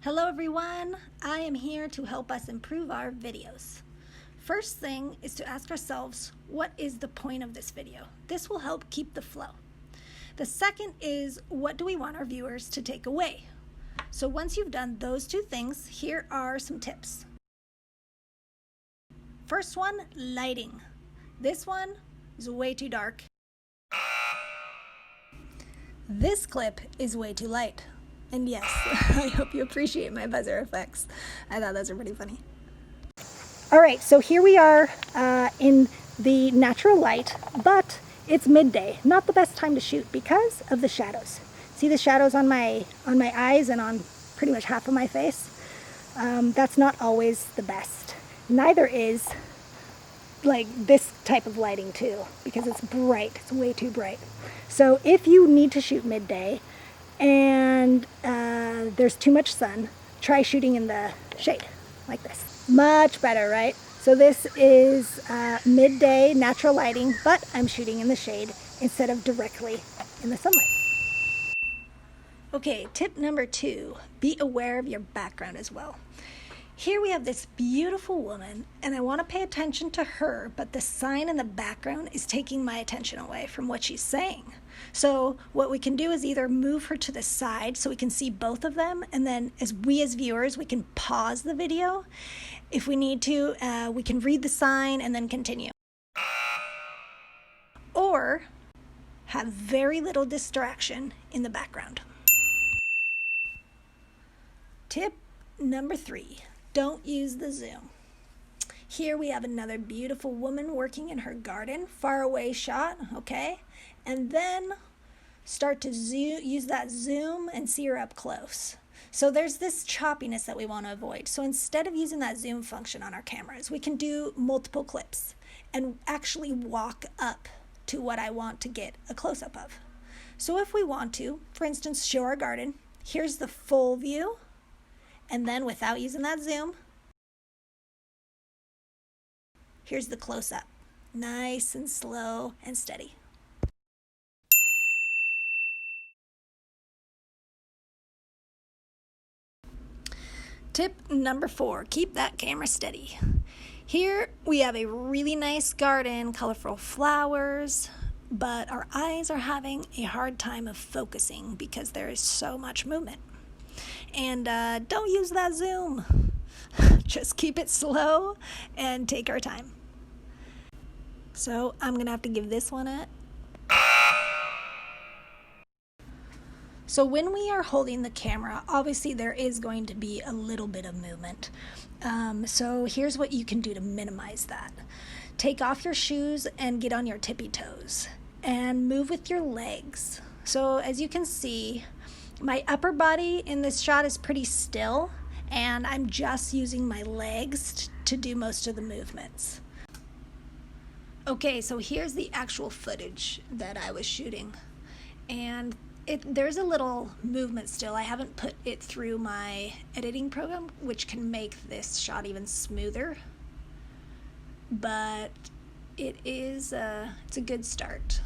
Hello everyone, I am here to help us improve our videos. First thing is to ask ourselves, what is the point of this video? This will help keep the flow. The second is, what do we want our viewers to take away? So once you've done those two things, here are some tips. First one, lighting. This one is way too dark. This clip is way too light. And yes, I hope you appreciate my buzzer effects. I thought those were pretty funny. All right, so here we are in the natural light, but it's midday. Not the best time to shoot because of the shadows. See the shadows on my eyes and on pretty much half of my face? That's not always the best. Neither is like this type of lighting too, because it's bright. It's way too bright. So if you need to shoot midday, and there's too much sun, try shooting in the shade like this. Much better, right? So this is midday natural lighting, but I'm shooting in the shade instead of directly in the sunlight. Okay, tip number 2, be aware of your background as well. Here we have this beautiful woman, and I want to pay attention to her, but the sign in the background is taking my attention away from what she's saying. So what we can do is either move her to the side so we can see both of them, and then as viewers, we can pause the video. If we need to, we can read the sign and then continue. Or have very little distraction in the background. Tip number 3. Don't use the zoom. Here we have another beautiful woman working in her garden, far away shot, okay? And then start to use that zoom and see her up close. So there's this choppiness that we want to avoid. So instead of using that zoom function on our cameras, we can do multiple clips and actually walk up to what I want to get a close-up of. So if we want to, for instance, show our garden, here's the full view. And then without using that zoom, here's the close-up. Nice and slow and steady. Tip number 4, keep that camera steady. Here we have a really nice garden, colorful flowers, but our eyes are having a hard time of focusing because there is so much movement. And don't use that zoom. Just keep it slow and take our time. So I'm gonna have to give this one a... So when we are holding the camera, obviously there is going to be a little bit of movement. So here's what you can do to minimize that. Take off your shoes and get on your tippy toes and move with your legs. So as you can see, my upper body in this shot is pretty still, and I'm just using my legs to do most of the movements. Okay, so here's the actual footage that I was shooting, and there's a little movement still. I haven't put it through my editing program, which can make this shot even smoother, but it's a good start.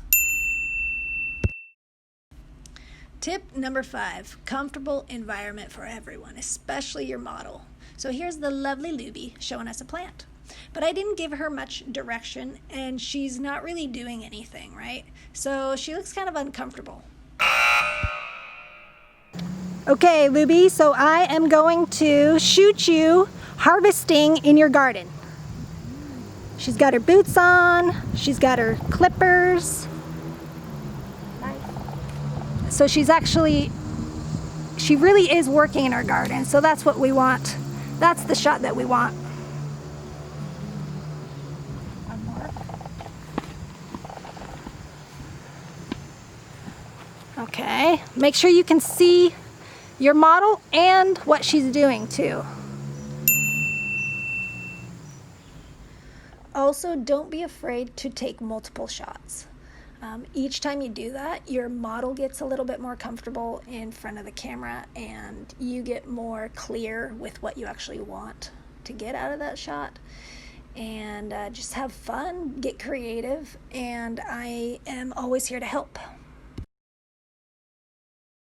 Tip number 5, comfortable environment for everyone, especially your model. So here's the lovely Luby showing us a plant. But I didn't give her much direction, and she's not really doing anything, right? So she looks kind of uncomfortable. Okay, Luby, so I am going to shoot you harvesting in your garden. She's got her boots on, she's got her clippers. So she really is working in her garden. So that's what we want. That's the shot that we want. One more. Okay, make sure you can see your model and what she's doing too. Also, don't be afraid to take multiple shots. Each time you do that, your model gets a little bit more comfortable in front of the camera, and you get more clear with what you actually want to get out of that shot. And just have fun, get creative, and I am always here to help.